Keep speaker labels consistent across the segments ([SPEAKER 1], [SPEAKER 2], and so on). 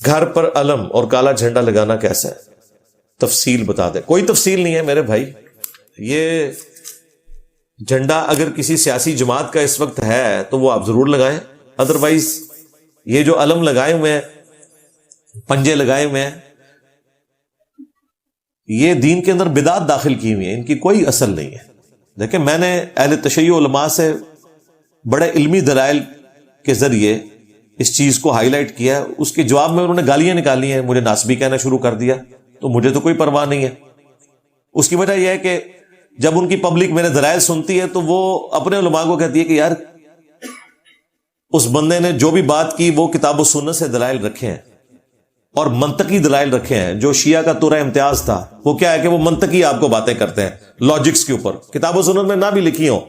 [SPEAKER 1] گھر پر علم اور کالا جھنڈا لگانا کیسا ہے؟ تفصیل بتا دیں۔ کوئی تفصیل نہیں ہے میرے بھائی، یہ جھنڈا اگر کسی سیاسی جماعت کا اس وقت ہے تو وہ آپ ضرور لگائیں، ادروائز یہ جو علم لگائے ہوئے ہیں، پنجے لگائے ہوئے ہیں، یہ دین کے اندر بدعت داخل کی ہوئی ہیں، ان کی کوئی اصل نہیں ہے۔ دیکھیں، میں نے اہل تشیع علماء سے بڑے علمی دلائل کے ذریعے اس چیز کو ہائی لائٹ کیا، اس کے جواب میں انہوں نے گالیاں نکالی ہیں، مجھے ناسبی کہنا شروع کر دیا، تو مجھے تو کوئی پرواہ نہیں ہے۔ اس کی وجہ یہ ہے کہ جب ان کی پبلک میرے دلائل سنتی ہے تو وہ اپنے علماء کو کہتی ہے کہ یار اس بندے نے جو بھی بات کی وہ کتاب و سنت سے دلائل رکھے ہیں اور منطقی دلائل رکھے ہیں۔ جو شیعہ کا تورہ امتیاز تھا وہ کیا ہے کہ وہ منطقی آپ کو باتیں کرتے ہیں لاجکس کے اوپر، کتاب و سنت میں نہ بھی لکھی ہوں۔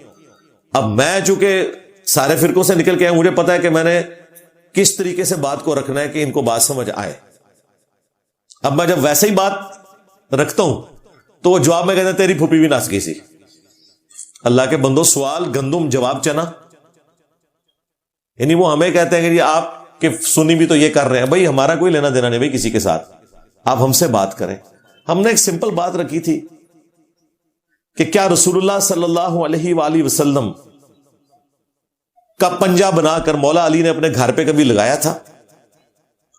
[SPEAKER 1] اب میں چونکہ سارے فرقوں سے نکل کے آیا، مجھے پتا ہے کہ میں نے کس طریقے سے بات کو رکھنا ہے کہ ان کو بات سمجھ آئے۔ اب میں جب ویسے ہی بات رکھتا ہوں تو وہ جواب میں کہتے ہیں تیری پھوپھی بھی ناچ گئی سی۔ اللہ کے بندو، سوال گندم جواب چنا، یعنی وہ ہمیں کہتے ہیں کہ آپ کے سنی بھی تو یہ کر رہے ہیں۔ بھائی ہمارا کوئی لینا دینا نہیں بھائی کسی کے ساتھ، آپ ہم سے بات کریں۔ ہم نے ایک سمپل بات رکھی تھی کہ کیا رسول اللہ صلی اللہ علیہ وآلہ وسلم کا پنجہ بنا کر مولا علی نے اپنے گھر پہ کبھی لگایا تھا؟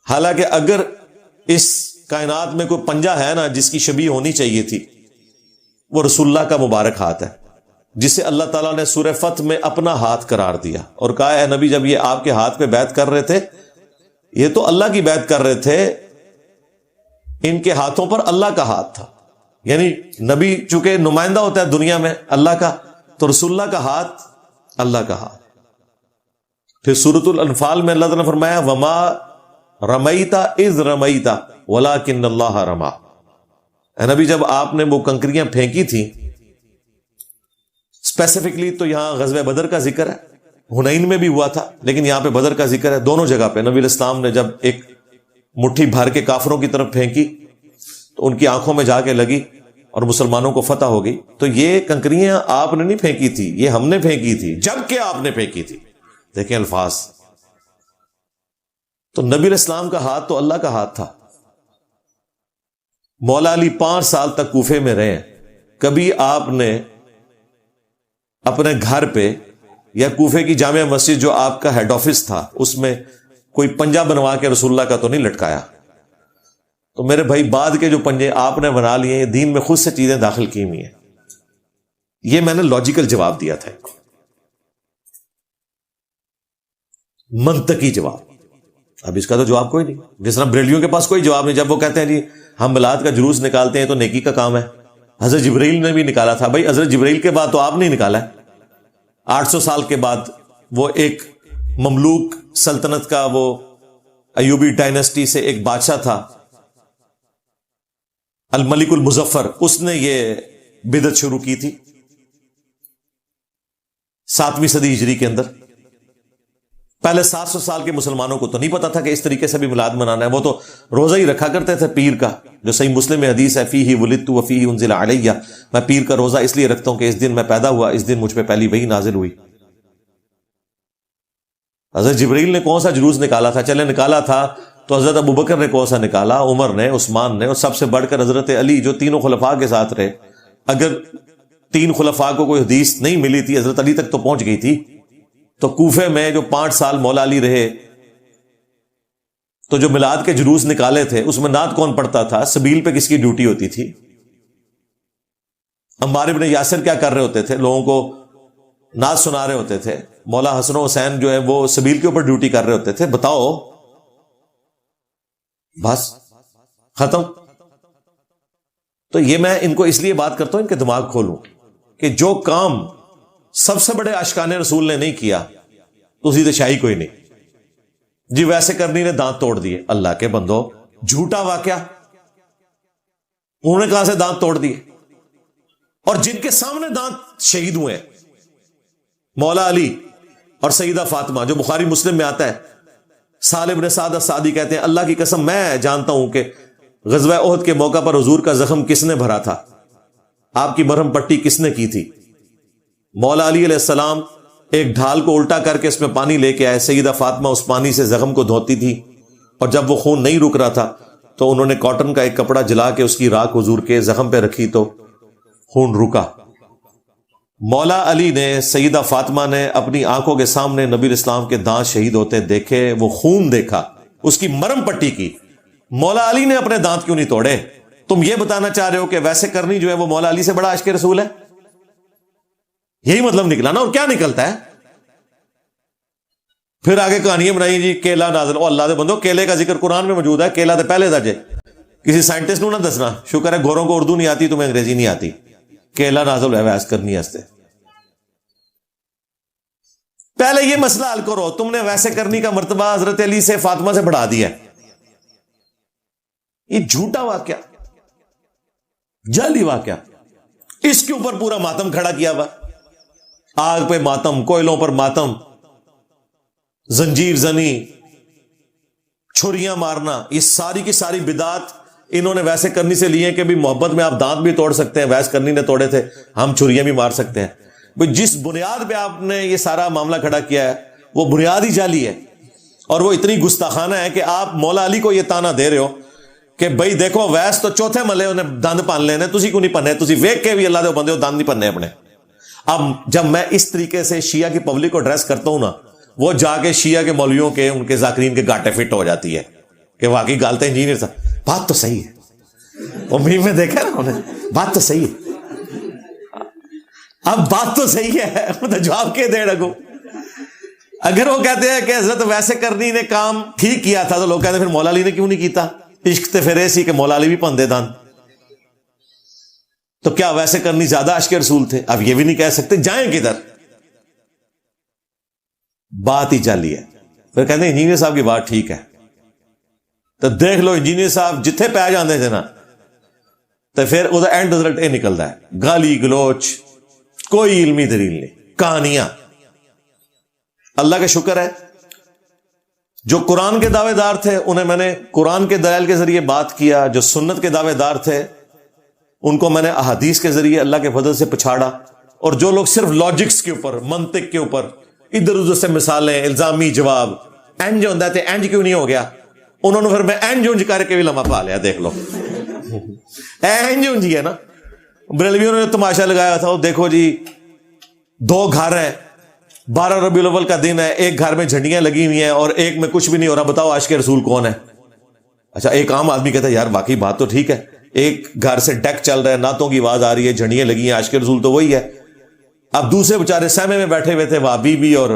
[SPEAKER 1] حالانکہ اگر اس کائنات میں کوئی پنجہ ہے نا جس کی شبیہ ہونی چاہیے تھی، وہ رسول اللہ کا مبارک ہاتھ ہے، جسے اللہ تعالیٰ نے سورہ فتح میں اپنا ہاتھ قرار دیا اور کہا اے نبی جب یہ آپ کے ہاتھ پہ بیعت کر رہے تھے، یہ تو اللہ کی بیعت کر رہے تھے، ان کے ہاتھوں پر اللہ کا ہاتھ تھا۔ یعنی نبی چونکہ نمائندہ ہوتا ہے دنیا میں اللہ کا، تو رسول اللہ کا ہاتھ اللہ کا ہاتھ۔ پھر سورۃ الانفال میں اللہ تعالیٰ نے فرمایا وما رمیتا اذ رمیتا ولکن اللہ رما۔ اے نبی جب آپ نے وہ کنکریاں پھینکی تھیں، اسپیسیفکلی تو یہاں غزوہ بدر کا ذکر ہے، حنین میں بھی ہوا تھا لیکن یہاں پہ بدر کا ذکر ہے، دونوں جگہ پہ نبی علیہ السلام نے جب ایک مٹھی بھر کے کافروں کی طرف پھینکی تو ان کی آنکھوں میں جا کے لگی اور مسلمانوں کو فتح ہو گئی۔ تو یہ کنکریاں آپ نے نہیں پھینکی تھی، یہ ہم نے پھینکی تھی جبکہ آپ نے پھینکی تھی۔ دیکھیں الفاظ، تو نبی علیہ السلام کا ہاتھ تو اللہ کا ہاتھ تھا۔ مولا علی 5 سال تک کوفے میں رہے، کبھی آپ نے اپنے گھر پہ یا کوفے کی جامع مسجد جو آپ کا ہیڈ آفس تھا اس میں کوئی پنجہ بنوا کے رسول اللہ کا تو نہیں لٹکایا۔ تو میرے بھائی بعد کے جو پنجے آپ نے بنا لیے، یہ دین میں خود سے چیزیں داخل کی ہوئی ہیں۔ یہ میں نے لاجیکل جواب دیا تھا، منطقی جواب۔ اب اس کا تو جواب کوئی نہیں، جس طرح بریلیوں کے پاس کوئی جواب نہیں جب وہ کہتے ہیں جی ہم میلاد کا جلوس نکالتے ہیں تو نیکی کا کام ہے۔ حضرت جبرائیل نے بھی نکالا تھا، بھائی حضرت جبرائیل کے بعد تو آپ نے نکالا ہے۔ 800 سال کے بعد وہ ایک مملوک سلطنت کا، وہ ایوبی ڈائنسٹی سے ایک بادشاہ تھا الملک المظفر، اس نے یہ بدعت شروع کی تھی 7ویں صدی ہجری کے اندر۔ پہلے 700 سال کے مسلمانوں کو تو نہیں پتا تھا کہ اس طریقے سے بھی میلاد منانا ہے، وہ تو روزہ ہی رکھا کرتے تھے پیر کا، جو صحیح مسلم میں حدیث ہے فیہ ولدت وفیہ انزل علیہ، میں پیر کا روزہ اس لیے رکھتا ہوں کہ اس دن میں پیدا ہوا، اس دن مجھ پہ پہلی وحی نازل ہوئی۔ حضرت جبرائیل نے کون سا جلوس نکالا تھا؟ چلے نکالا تھا تو حضرت ابوبکر نے کون سا نکالا، عمر نے، عثمان نے، اور سب سے بڑھ کر حضرت علی جو تینوں خلفاء کے ساتھ رہے۔ اگر 3 خلفاء کو کوئی حدیث نہیں ملی تھی، حضرت علی تک تو پہنچ گئی تھی۔ تو کوفے میں جو 5 سال مولا علی رہے، تو جو میلاد کے جلوس نکالے تھے اس میں نعت کون پڑھتا تھا؟ سبیل پہ کس کی ڈیوٹی ہوتی تھی؟ عمار بن یاسر کیا کر رہے ہوتے تھے؟ لوگوں کو نعت سنا رہے ہوتے تھے۔ مولا حسن و حسین جو ہے وہ سبیل کے اوپر ڈیوٹی کر رہے ہوتے تھے۔ بتاؤ، بس ختم۔ تو یہ میں ان کو اس لیے بات کرتا ہوں ان کے دماغ کھولوں کہ جو کام سب سے بڑے عاشقان رسول نے نہیں کیا تو اسی تو شاہی کوئی نہیں جی، ویسے کرنی نے دانت توڑ دیے۔ اللہ کے بندو، جھوٹا واقعہ، انہوں نے کہاں سے دانت توڑ دیے؟ اور جن کے سامنے دانت شہید ہوئے، مولا علی اور سیدہ فاطمہ، جو بخاری مسلم میں آتا ہے، سالم بن سعد السعدی کہتے ہیں اللہ کی قسم میں جانتا ہوں کہ غزوہ احد کے موقع پر حضور کا زخم کس نے بھرا تھا، آپ کی مرہم پٹی کس نے کی تھی۔ مولا علی علیہ السلام ایک ڈھال کو الٹا کر کے اس میں پانی لے کے آئے، سیدہ فاطمہ اس پانی سے زخم کو دھوتی تھی، اور جب وہ خون نہیں رک رہا تھا تو انہوں نے کاٹن کا ایک کپڑا جلا کے اس کی راکھ حضور کے زخم پہ رکھی تو خون رکا۔ مولا علی نے، سیدہ فاطمہ نے اپنی آنکھوں کے سامنے نبی اسلام کے دانت شہید ہوتے دیکھے، وہ خون دیکھا، اس کی مرم پٹی کی۔ مولا علی نے اپنے دانت کیوں نہیں توڑے؟ تم یہ بتانا چاہ رہے ہو کہ ویسے کرنی جو ہے وہ مولا علی سے بڑا عاشق رسول ہے؟ یہی مطلب نکلا نا، اور کیا نکلتا ہے؟ پھر آگے کہانیاں بنائی جی کیلا نازل، او اللہ دے بندو، کیلے کا ذکر قرآن میں موجود ہے، کیلا تو پہلے درجے، کسی سائنٹسٹ نو نہ دسنا، شکر ہے گوروں کو اردو نہیں آتی، تمہیں انگریزی نہیں آتی۔ کیلا نازل ہے ویس کرنی ہے، پہلے یہ مسئلہ حل کرو۔ تم نے ویسے کرنی کا مرتبہ حضرت علی سے، فاطمہ سے بڑھا دیا ہے۔ یہ جھوٹا واقعہ، جعلی واقعہ، اس کے اوپر پورا ماتم کھڑا کیا ہوا، آگ پہ ماتم، کوئلوں پر ماتم، زنجیر زنی، چھریاں مارنا، یہ ساری کی ساری بدعات انہوں نے ویسے کرنی سے لی ہیں کہ بھی محبت میں آپ دانت بھی توڑ سکتے ہیں، ویسے کرنی نے توڑے تھے، ہم چھریاں بھی مار سکتے ہیں۔ جس بنیاد پہ آپ نے یہ سارا معاملہ کھڑا کیا ہے وہ بنیاد ہی جعلی ہے، اور وہ اتنی گستاخانہ ہے کہ آپ مولا علی کو یہ تانا دے رہے ہو کہ بھائی دیکھو ویس تو چوتھے ملے انہیں دند پان لینے، تسی کو نہیں پننے، تسی ویک کے بھی اللہ دے بندے ہو دند نہیں پننے اپنے۔ اب جب میں اس طریقے سے شیعہ کی پبلک کو ڈریس کرتا ہوں نا، وہ جا کے شیعہ کے مولویوں کے، ان کے ذاکرین کے گاٹے فٹ ہو جاتی ہے کہ واقعی گالتے انجینئر صاحب بات تو صحیح ہے، وہ میم میں دیکھا نا انہیں، بات تو صحیح ہے۔ اب بات تو صحیح ہے، جواب کے دے رکھو۔ اگر وہ کہتے ہیں کہ حضرت ویسے کرنی نے کام ٹھیک کیا تھا تو لوگ کہتے ہیں پھر مولا علی نے کیوں نہیں کیتا؟ عشق تے پھر ایسی کہ مولا علی بھی پندے دان، تو کیا ویسے کرنی زیادہ عاشق رسول تھے؟ اب یہ بھی نہیں کہہ سکتے، جائیں کدھر؟ بات ہی چلی ہے۔ پھر کہتے ہیں انجینئر صاحب کی بات ٹھیک ہے، تو دیکھ لو انجینئر صاحب جتھے پہ جاندے تھے نا، تو پھر ادھر اینڈ رزلٹ یہ نکلتا ہے، گالی گلوچ، کوئی علمی دلیل نہیں، کہانیاں۔ اللہ کا شکر ہے جو قرآن کے دعوے دار تھے انہیں میں نے قرآن کے دلائل کے ذریعے بات کیا، جو سنت کے دعوے دار تھے ان کو میں نے احادیث کے ذریعے اللہ کے فضل سے پچھاڑا، اور جو لوگ صرف لاجکس کے اوپر، منطق کے اوپر ادھر ادھر سے مثالیں، الزامی جواب، اینج ہوتا ہے اینج کیوں نہیں ہو گیا، انہوں نے پھر میں اینج اونج کر کے بھی لمحہ پا لیا، دیکھ لو اینج اونج ہے نا۔ بریلویوں نے تماشا لگایا تھا، وہ دیکھو جی 2 گھر ہیں، 12 ربیع الاول کا دن ہے، ایک گھر میں جھنڈیاں لگی ہوئی ہیں اور ایک میں کچھ بھی نہیں ہو رہا، بتاؤ عاشق رسول کون ہے؟ اچھا ایک عام آدمی کہتا ہے یار واقعی بات تو ٹھیک ہے، ایک گھر سے ڈیک چل رہا ہے، نعتوں کی آواز آ رہی ہے، جھنڈیاں لگی ہیں، عاشق رسول تو وہی ہے۔ اب دوسرے بیچارے سہمے میں بیٹھے ہوئے تھے، وہابی بھی اور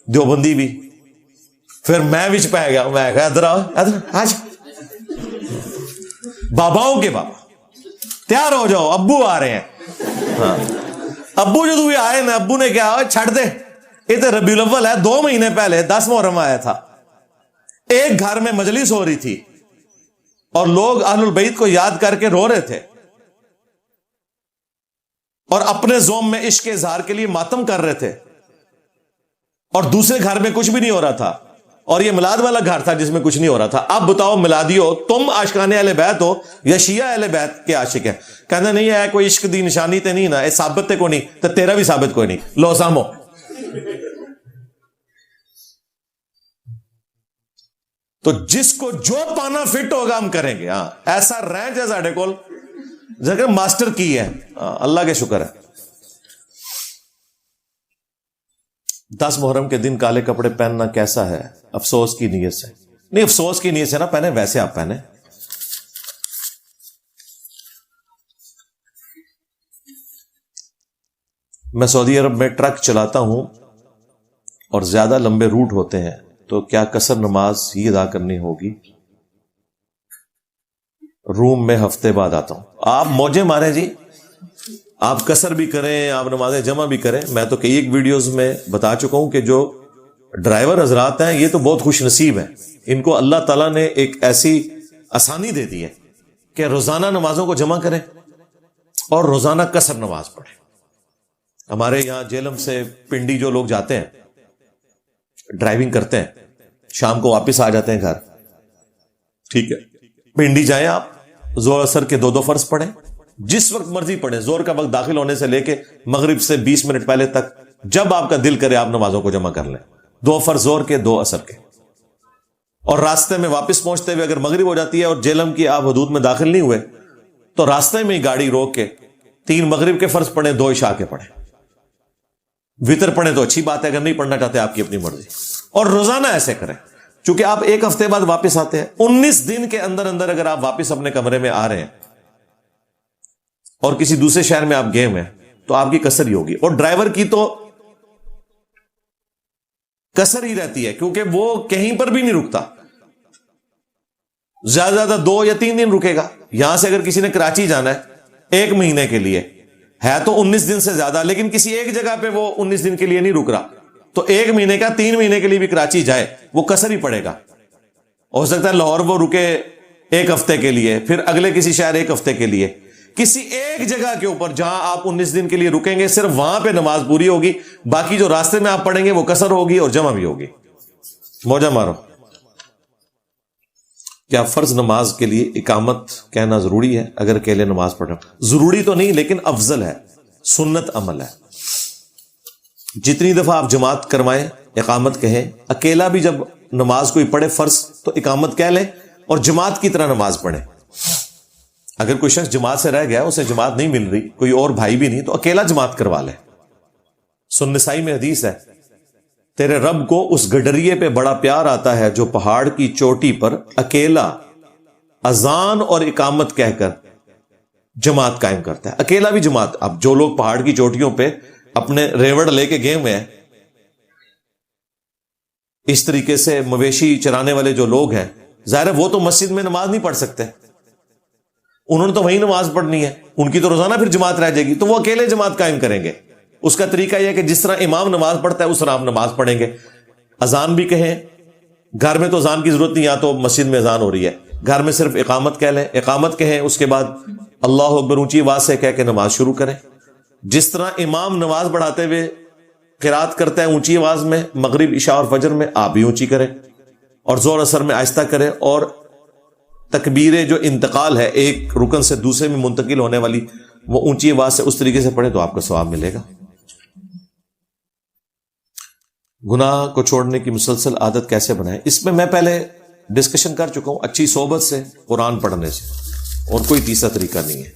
[SPEAKER 1] دیوبندی بھی، پھر میں وچ پہ گیا، میں کہا ادھر آؤ، ادھر آج باباؤں کے بابا تیار ہو جاؤ، ابو آ رہے ہیں۔ ہاں ابو جو بھی آئے نا، ابو نے کیا چھڑ دے، یہ تو ربیع الاول ہے، 2 مہینے پہلے 10 محرم آیا تھا، ایک گھر میں مجلس ہو رہی تھی اور لوگ اہل البیت کو یاد کر کے رو رہے تھے اور اپنے زوم میں عشق کے اظہار کے لیے ماتم کر رہے تھے، اور دوسرے گھر میں کچھ بھی نہیں ہو رہا تھا، اور یہ میلاد والا گھر تھا جس میں کچھ نہیں ہو رہا تھا۔ اب بتاؤ میلادیو، تم عاشقان اہل بیت ہو یا شیعہ اہل بیت کے عاشق ہیں؟ کہنا نہیں ہے کوئی عشق دی نشانی تے نہیں نا، یہ ثابت تے کوئی نہیں، تو تیرا بھی ثابت کوئی نہیں، لو سامو۔ تو جس کو جو پانا فٹ ہوگا ہم کریں گے۔ ہاں ایسا رینچ ہے ساڈے کول جگہ ماسٹر کی ہے، اللہ کے شکر ہے۔ 10 محرم کے دن کالے کپڑے پہننا کیسا ہے؟ افسوس کی نیت سے نہیں، افسوس کی نیت سے نہ پہنے، ویسے آپ پہنے۔ میں سعودی عرب میں ٹرک چلاتا ہوں اور زیادہ لمبے روٹ ہوتے ہیں، تو کیا قصر نماز ہی ادا کرنی ہوگی؟ روم میں ہفتے بعد آتا ہوں، آپ موجے ماریں جی، آپ قصر بھی کریں، آپ نمازیں جمع بھی کریں۔ میں تو کئی ایک ویڈیوز میں بتا چکا ہوں کہ جو ڈرائیور حضرات ہیں یہ تو بہت خوش نصیب ہیں، ان کو اللہ تعالیٰ نے ایک ایسی آسانی دے دی ہے کہ روزانہ نمازوں کو جمع کریں اور روزانہ قصر نماز پڑھیں۔ ہمارے یہاں جیلم سے پنڈی جو لوگ جاتے ہیں، ڈرائیونگ کرتے ہیں، شام کو واپس آ جاتے ہیں گھر، ٹھیک ہے، پنڈی جائیں آپ، زور اثر کے 2 فرض پڑھیں، جس وقت مرضی پڑھیں، زور کا وقت داخل ہونے سے لے کے مغرب سے 20 منٹ پہلے تک، جب آپ کا دل کرے آپ نمازوں کو جمع کر لیں، 2 فرض زور کے، 2 اثر کے، اور راستے میں واپس پہنچتے ہوئے اگر مغرب ہو جاتی ہے اور جہلم کی آپ حدود میں داخل نہیں ہوئے تو راستے میں ہی گاڑی روک کے 3 مغرب کے فرض پڑھیں، 2 عشاء کے پڑھیں، وطر پڑھیں تو اچھی بات ہے، اگر نہیں پڑھنا چاہتے آپ کی اپنی مرضی، اور روزانہ ایسے کریں۔ چونکہ آپ 1 ہفتے بعد واپس آتے ہیں، 19 دن کے اندر اندر اگر آپ واپس اپنے کمرے میں آ رہے ہیں اور کسی دوسرے شہر میں آپ گئے ہوئے ہیں تو آپ کی کسر ہی ہوگی، اور ڈرائیور کی تو کسر ہی رہتی ہے کیونکہ وہ کہیں پر بھی نہیں رکتا، زیادہ زیادہ 2 یا 3 دن رکے گا۔ یہاں سے اگر کسی نے کراچی جانا ہے 1 مہینے کے لیے، ہے تو 19 دن سے زیادہ، لیکن کسی ایک جگہ پہ وہ 19 دن کے لیے نہیں رک رہا، تو 1 مہینے کا 3 مہینے کے لیے بھی کراچی جائے وہ کسر ہی پڑے گا۔ ہو سکتا ہے لاہور وہ رکے 1 ہفتے کے لیے، پھر اگلے کسی شہر 1 ہفتے کے لیے، کسی ایک جگہ کے اوپر جہاں آپ 19 دن کے لیے رکیں گے صرف وہاں پہ نماز پوری ہوگی، باقی جو راستے میں آپ پڑھیں گے وہ کسر ہوگی اور جمع بھی ہوگی۔ موجہ مارو۔ کیا فرض نماز کے لیے اقامت کہنا ضروری ہے اگر اکیلے نماز پڑھ رہے ہو؟ ضروری تو نہیں، لیکن افضل ہے، سنت عمل ہے۔ جتنی دفعہ آپ جماعت کروائیں اقامت کہیں، اکیلا بھی جب نماز کوئی پڑھے فرض تو اقامت کہہ لیں اور جماعت کی طرح نماز پڑھیں۔ اگر کوئی شخص جماعت سے رہ گیا، اسے جماعت نہیں مل رہی، کوئی اور بھائی بھی نہیں، تو اکیلا جماعت کروا لے۔ سنن نسائی میں حدیث ہے، تیرے رب کو اس گڈریے پہ بڑا پیار آتا ہے جو پہاڑ کی چوٹی پر اکیلا اذان اور اقامت کہہ کر جماعت قائم کرتا ہے۔ اکیلا بھی جماعت۔ اب جو لوگ پہاڑ کی چوٹیوں پہ اپنے ریوڑ لے کے گئے ہوئے ہیں، اس طریقے سے مویشی چرانے والے جو لوگ ہیں، ظاہر ہے وہ تو مسجد میں نماز نہیں پڑھ سکتے، انہوں نے تو وہیں نماز پڑھنی ہے، ان کی تو روزانہ پھر جماعت رہ جائے گی، تو وہ اکیلے جماعت قائم کریں گے۔ اس کا طریقہ یہ ہے کہ جس طرح امام نماز پڑھتا ہے اس طرح آپ نماز پڑھیں گے۔ اذان بھی کہیں، گھر میں تو اذان کی ضرورت نہیں، یا تو مسجد میں اذان ہو رہی ہے، گھر میں صرف اقامت کہہ لیں، اقامت کہیں، اس کے بعد اللہ اکبر اونچی آواز سے کہہ کے نماز شروع کریں۔ جس طرح امام نماز بڑھاتے ہوئے قرات کرتا ہے اونچی آواز میں، مغرب عشاء اور فجر میں آپ بھی اونچی کریں، اور ظہر اثر میں آہستہ کریں، اور تکبیر جو انتقال ہے ایک رکن سے دوسرے میں منتقل ہونے والی، وہ اونچی آواز سے اس طریقے سے پڑھیں تو آپ کو ثواب ملے گا۔ گناہ کو چھوڑنے کی مسلسل عادت کیسے بنائیں؟ اس میں میں پہلے ڈسکشن کر چکا ہوں، اچھی صحبت سے، قرآن پڑھنے سے، اور کوئی تیسرا طریقہ نہیں ہے۔